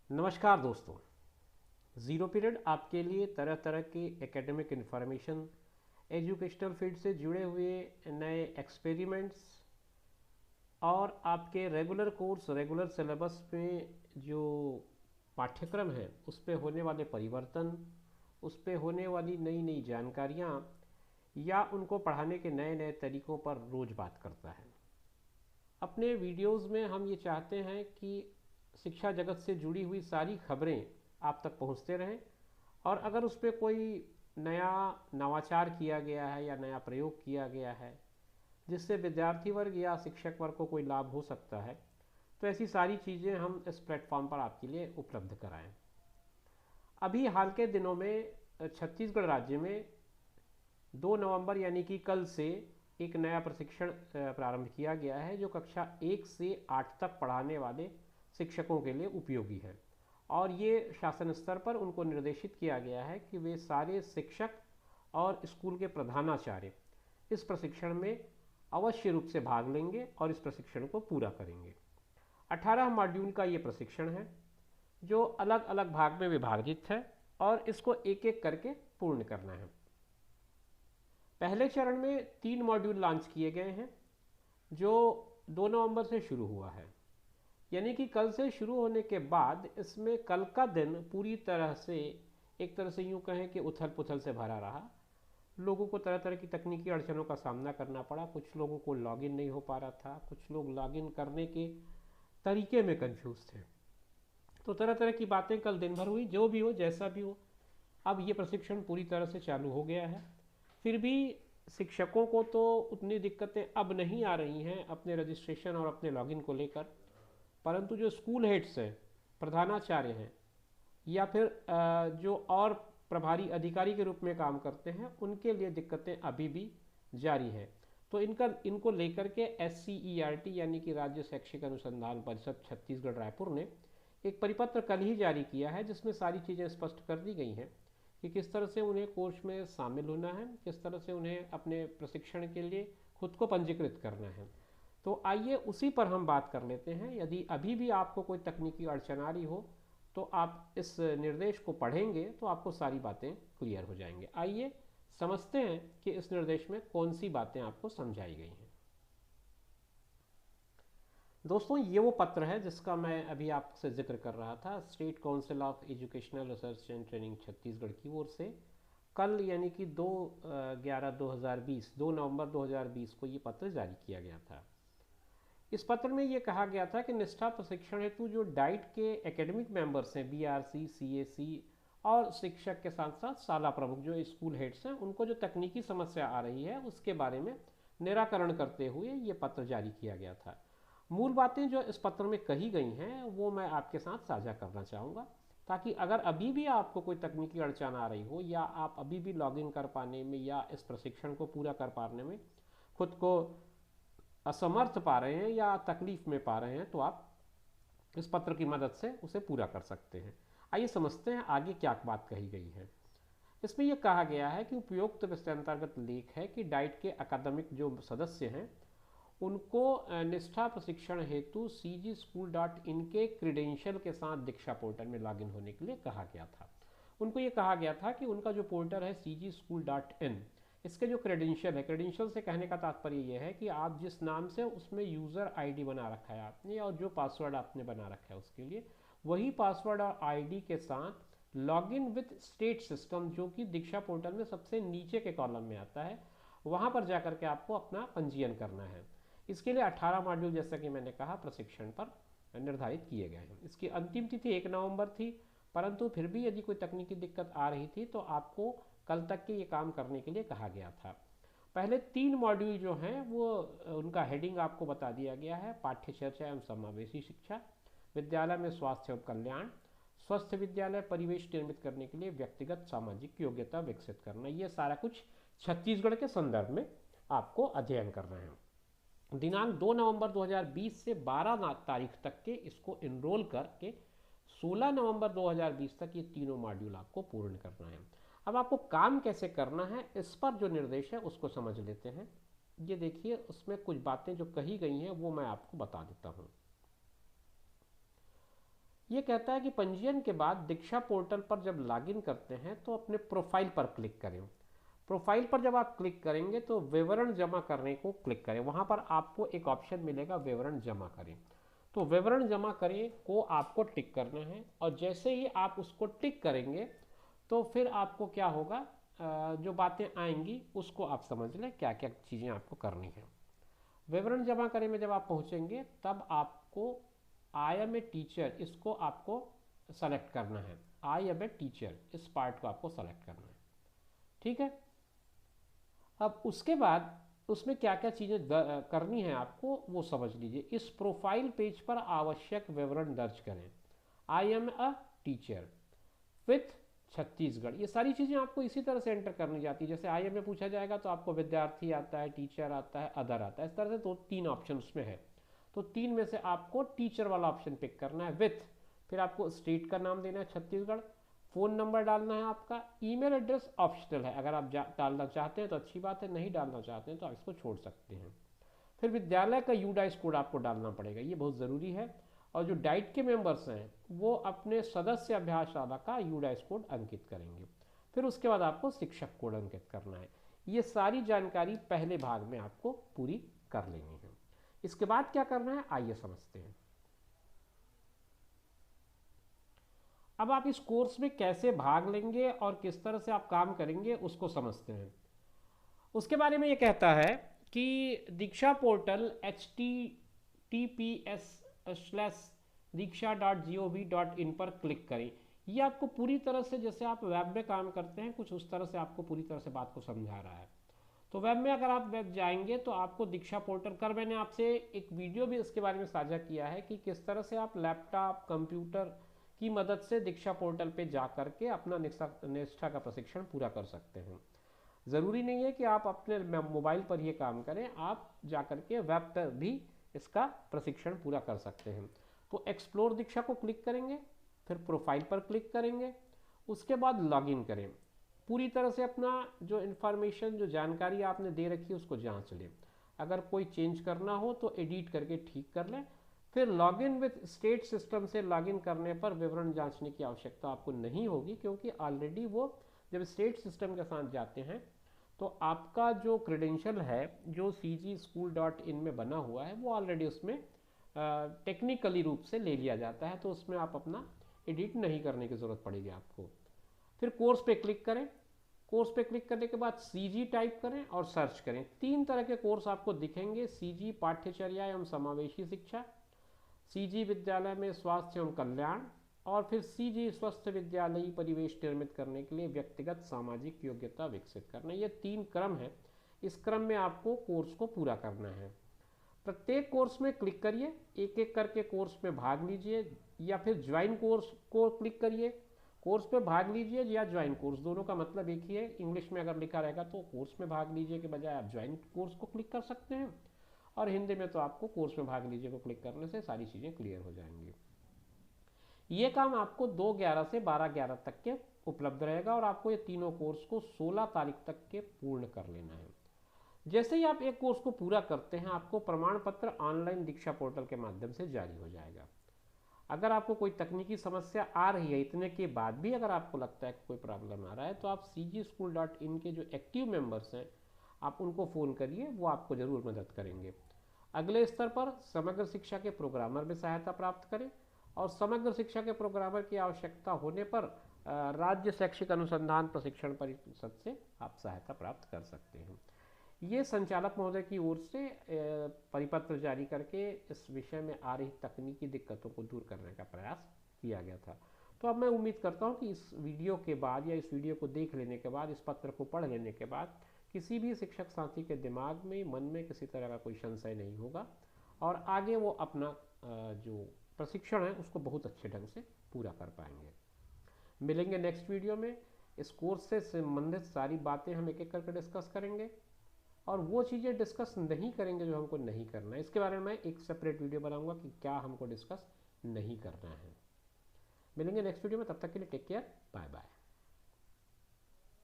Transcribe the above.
नमस्कार दोस्तों। Zero period आपके लिए तरह तरह की एकेडमिक इन्फॉर्मेशन, एजुकेशनल फील्ड से जुड़े हुए नए एक्सपेरिमेंट्स और आपके रेगुलर कोर्स रेगुलर सिलेबस में जो पाठ्यक्रम है उस पे होने वाले परिवर्तन, उस पे होने वाली नई नई जानकारियाँ या उनको पढ़ाने के नए नए तरीक़ों पर रोज़ बात करता है। अपने वीडियोस में हम ये चाहते हैं कि शिक्षा जगत से जुड़ी हुई सारी खबरें आप तक पहुंचते रहें, और अगर उस पर कोई नया नवाचार किया गया है या नया प्रयोग किया गया है जिससे विद्यार्थी वर्ग या शिक्षक वर्ग को कोई लाभ हो सकता है, तो ऐसी सारी चीज़ें हम इस प्लेटफॉर्म पर आपके लिए उपलब्ध कराएं। अभी हाल के दिनों में छत्तीसगढ़ राज्य में 2 नवंबर यानी कि कल से एक नया प्रशिक्षण प्रारंभ किया गया है जो कक्षा 1 से 8 तक पढ़ाने वाले शिक्षकों के लिए उपयोगी है। और ये शासन स्तर पर उनको निर्देशित किया गया है कि वे सारे शिक्षक और स्कूल के प्रधानाचार्य इस प्रशिक्षण में अवश्य रूप से भाग लेंगे और इस प्रशिक्षण को पूरा करेंगे। 18 मॉड्यूल का ये प्रशिक्षण है जो अलग अलग भाग में विभाजित है और इसको एक एक करके पूर्ण करना है। पहले चरण में 3 मॉड्यूल लॉन्च किए गए हैं जो 2 नवंबर से शुरू हुआ है, यानी कि कल से शुरू होने के बाद इसमें कल का दिन पूरी तरह से, एक तरह से यूँ कहें कि उथल पुथल से भरा रहा। लोगों को तरह तरह की तकनीकी अड़चनों का सामना करना पड़ा। कुछ लोगों को लॉगिन नहीं हो पा रहा था, कुछ लोग लॉगिन करने के तरीके में कंफ्यूज थे। तो तरह तरह की बातें कल दिन भर हुई। जो भी हो, जैसा भी हो, अब ये प्रशिक्षण पूरी तरह से चालू हो गया है। फिर भी शिक्षकों को तो उतनी दिक्कतें अब नहीं आ रही हैं अपने रजिस्ट्रेशन और अपने लॉगिन को लेकर, परंतु जो स्कूल हेड्स हैं, प्रधानाचार्य हैं, या फिर जो और प्रभारी अधिकारी के रूप में काम करते हैं, उनके लिए दिक्कतें अभी भी जारी हैं। तो इनको लेकर के SCERT यानी कि राज्य शैक्षिक अनुसंधान परिषद छत्तीसगढ़ रायपुर ने एक परिपत्र कल ही जारी किया है जिसमें सारी चीज़ें स्पष्ट कर दी गई हैं कि किस तरह से उन्हें कोर्स में शामिल होना है, किस तरह से उन्हें अपने प्रशिक्षण के लिए खुद को पंजीकृत करना है। तो आइए उसी पर हम बात कर लेते हैं। यदि अभी भी आपको कोई तकनीकी अड़चन आ रही हो तो आप इस निर्देश को पढ़ेंगे तो आपको सारी बातें क्लियर हो जाएंगे। आइए समझते हैं कि इस निर्देश में कौन सी बातें आपको समझाई गई हैं। दोस्तों, ये वो पत्र है जिसका मैं अभी आपसे जिक्र कर रहा था। State council of educational research and training Chhattisgarh की ओर से कल यानी कि 2/11/2020 2 नवंबर 2020 को ये पत्र जारी किया गया था। इस पत्र में ये कहा गया था कि निष्ठा प्रशिक्षण हेतु जो डाइट के एकेडमिक मेंबर्स हैं, BRC, CAC और शिक्षक के साथ साथ शाला प्रमुख जो स्कूल हेड्स हैं, उनको जो तकनीकी समस्या आ रही है उसके बारे में निराकरण करते हुए ये पत्र जारी किया गया था। मूल बातें जो इस पत्र में कही गई हैं वो मैं आपके साथ साझा करना चाहूँगा, ताकि अगर अभी भी आपको कोई तकनीकी अड़चन आ रही हो या आप अभी भी लॉगिन कर पाने में या इस प्रशिक्षण को पूरा कर पाने में खुद को असमर्थ पा रहे हैं या तकलीफ में पा रहे हैं, तो आप इस पत्र की मदद से उसे पूरा कर सकते हैं। आइए समझते हैं आगे क्या बात कही गई है। इसमें यह कहा गया है कि उपयुक्त विषय अंतर्गत लेख है कि डाइट के अकादमिक जो सदस्य हैं उनको निष्ठा प्रशिक्षण हेतु cgschool.in के क्रीडेंशियल के साथ दीक्षा पोर्टल में लॉगिन होने के लिए कहा गया था। उनको ये कहा गया था कि उनका जो पोर्टल है cgschool.in, इसके जो क्रेडेंशियल है, क्रेडेंशियल से कहने का तात्पर्य यह है कि आप जिस नाम से उसमें यूज़र आईडी बना रखा है आपने और जो पासवर्ड आपने बना रखा है उसके लिए वही पासवर्ड और आईडी के साथ लॉगिन विथ स्टेट सिस्टम, जो कि दीक्षा पोर्टल में सबसे नीचे के कॉलम में आता है, वहाँ पर जाकर के आपको अपना पंजीयन करना है। इसके लिए 18 मॉड्यूल, जैसा कि मैंने कहा, प्रशिक्षण पर निर्धारित किए गए हैं। इसकी अंतिम तिथि 1 नवंबर थी, परंतु फिर भी यदि कोई तकनीकी दिक्कत आ रही थी तो आपको कल तक के ये काम करने के लिए कहा गया था। पहले 3 मॉड्यूल जो हैं वो उनका हेडिंग आपको बता दिया गया है। पाठ्य चर्चा एवं समावेशी शिक्षा, विद्यालय में स्वास्थ्य एवं कल्याण, स्वस्थ विद्यालय परिवेश निर्मित करने के लिए व्यक्तिगत सामाजिक योग्यता विकसित करना। ये सारा कुछ छत्तीसगढ़ के संदर्भ में आपको अध्ययन करना है। दिनांक 2 नवंबर 2020 से 12 तारीख तक के इसको इनरोल करके 16 नवंबर 2020 तक ये तीनों मॉड्यूल आपको पूर्ण करना है। अब आपको काम कैसे करना है इस पर जो निर्देश है उसको समझ लेते हैं। ये देखिए, उसमें कुछ बातें जो कही गई हैं वो मैं आपको बता देता हूँ। ये कहता है कि पंजीयन के बाद दीक्षा पोर्टल पर जब लॉगिन करते हैं तो अपने प्रोफाइल पर क्लिक करें। प्रोफाइल पर जब आप क्लिक करेंगे तो विवरण जमा करने को क्लिक करें। वहाँ पर आपको एक ऑप्शन मिलेगा विवरण जमा करें, तो विवरण जमा करें को आपको टिक करना है। और जैसे ही आप उसको टिक करेंगे तो फिर आपको क्या होगा, जो बातें आएंगी उसको आप समझ लें क्या क्या चीज़ें आपको करनी है। विवरण जमा करें में जब आप पहुँचेंगे तब आपको आई एम ए टीचर, इसको आपको सेलेक्ट करना है। आई एम ए टीचर, इस पार्ट को आपको सेलेक्ट करना है, ठीक है। अब उसके बाद उसमें क्या क्या चीज़ें करनी है आपको वो समझ लीजिए। इस प्रोफाइल पेज पर आवश्यक विवरण दर्ज करें। I am a teacher with Chhattisgarh, ये सारी चीज़ें आपको इसी तरह से एंटर करनी जाती है। जैसे आई एम में पूछा जाएगा तो आपको विद्यार्थी आता है, टीचर आता है, अदर आता है, इस तरह से दो तीन ऑप्शन उसमें है। तो तीन में से आपको टीचर वाला ऑप्शन पिक करना है विथ, फिर आपको स्टेट का नाम देना है छत्तीसगढ़, फ़ोन नंबर डालना है आपका, ईमेल एड्रेस ऑप्शनल है, अगर आप डालना चाहते हैं तो अच्छी बात है, नहीं डालना चाहते हैं तो आप इसको छोड़ सकते हैं। फिर विद्यालय का यूडाइस कोड आपको डालना पड़ेगा, ये बहुत ज़रूरी है। और जो डाइट के मेंबर्स हैं वो अपने सदस्य अभ्यासशाला का यूडाइस कोड अंकित करेंगे। फिर उसके बाद आपको शिक्षक कोड अंकित करना है। ये सारी जानकारी पहले भाग में आपको पूरी कर लेनी है। इसके बाद क्या करना है आइए समझते हैं। अब आप इस कोर्स में कैसे भाग लेंगे और किस तरह से आप काम करेंगे उसको समझते हैं। उसके बारे में ये कहता है कि दीक्षा पोर्टल https://diksha.gov.in पर क्लिक करें। ये आपको पूरी तरह से, जैसे आप वेब में काम करते हैं कुछ उस तरह से आपको पूरी तरह से बात को समझा रहा है। तो वेब में अगर आप वेब जाएंगे तो आपको दीक्षा पोर्टल कर, मैंने आपसे एक वीडियो भी इसके बारे में साझा किया है कि किस तरह से आप लैपटॉप कंप्यूटर की मदद से दीक्षा पोर्टल पे जा करके अपना निष्ठा का प्रशिक्षण पूरा कर सकते हैं। ज़रूरी नहीं है कि आप अपने मोबाइल पर ही काम करें, आप जा करके वेब पर भी इसका प्रशिक्षण पूरा कर सकते हैं। तो एक्सप्लोर दीक्षा को क्लिक करेंगे, फिर प्रोफाइल पर क्लिक करेंगे, उसके बाद लॉगिन करें। पूरी तरह से अपना जो इन्फॉर्मेशन, जो जानकारी आपने दे रखी है उसको जांच लें। अगर कोई चेंज करना हो तो एडिट करके ठीक कर लें। फिर लॉगिन विद स्टेट सिस्टम से लॉगिन करने पर विवरण जांचने की आवश्यकता आपको नहीं होगी, क्योंकि ऑलरेडी वो जब स्टेट सिस्टम के साथ जाते हैं तो आपका जो क्रेडेंशियल है जो cgschool.in में बना हुआ है वो ऑलरेडी उसमें टेक्निकली रूप से ले लिया जाता है, तो उसमें आप अपना एडिट नहीं करने की ज़रूरत पड़ेगी आपको। फिर कोर्स पे क्लिक करें। कोर्स पे क्लिक करने के बाद सीजी टाइप करें और सर्च करें। तीन तरह के कोर्स आपको दिखेंगे, सीजी पाठ्यचर्या एवं समावेशी शिक्षा, सीजी विद्यालय में स्वास्थ्य एवं कल्याण, और फिर सीजी स्वस्थ विद्यालयी परिवेश निर्मित करने के लिए व्यक्तिगत सामाजिक योग्यता विकसित करना। ये तीन क्रम है, इस क्रम में आपको कोर्स को पूरा करना है। प्रत्येक कोर्स में क्लिक करिए, एक एक करके कोर्स में भाग लीजिए, या फिर ज्वाइन कोर्स को क्लिक करिए। कोर्स पे भाग लीजिए या ज्वाइन कोर्स, दोनों का मतलब एक ही है। इंग्लिश में अगर लिखा रहेगा तो कोर्स में भाग लीजिए के बजाय आप ज्वाइन कोर्स को क्लिक कर सकते हैं, और हिंदी में तो आपको कोर्स में भाग लीजिए को क्लिक करने से सारी चीज़ें क्लियर हो जाएंगी। ये काम आपको 2/11 से 12/11 तक के उपलब्ध रहेगा, और आपको ये तीनों कोर्स को 16 तारीख तक के पूर्ण कर लेना है। जैसे ही आप एक कोर्स को पूरा करते हैं आपको प्रमाण पत्र ऑनलाइन दीक्षा पोर्टल के माध्यम से जारी हो जाएगा। अगर आपको कोई तकनीकी समस्या आ रही है, इतने के बाद भी अगर आपको लगता है कि कोई प्रॉब्लम आ रहा है, तो आप cgschool.in के जो एक्टिव मेंबर्स हैं आप उनको फ़ोन करिए, वो आपको ज़रूर मदद करेंगे। अगले स्तर पर समग्र शिक्षा के प्रोग्रामर में सहायता प्राप्त करें, और समग्र शिक्षा के प्रोग्रामर की आवश्यकता होने पर राज्य शैक्षिक अनुसंधान प्रशिक्षण परिषद से आप सहायता प्राप्त कर सकते हैं। ये संचालक महोदय की ओर से परिपत्र जारी करके इस विषय में आ रही तकनीकी दिक्कतों को दूर करने का प्रयास किया गया था। तो अब मैं उम्मीद करता हूँ कि इस वीडियो के बाद या इस वीडियो को देख लेने के बाद, इस पत्र को पढ़ लेने के बाद किसी भी शिक्षक साथी के दिमाग में, मन में किसी तरह का कोई संशय नहीं होगा, और आगे वो अपना जो प्रशिक्षण है उसको बहुत अच्छे ढंग से पूरा कर पाएंगे। मिलेंगे नेक्स्ट वीडियो में। इस कोर्स से संबंधित सारी बातें हम एक एक करके डिस्कस करेंगे, और वो चीज़ें डिस्कस नहीं करेंगे जो हमको नहीं करना है। इसके बारे में मैं एक सेपरेट वीडियो बनाऊंगा कि क्या हमको डिस्कस नहीं करना है। मिलेंगे नेक्स्ट वीडियो में, तब तक के लिए टेक केयर, बाय बाय।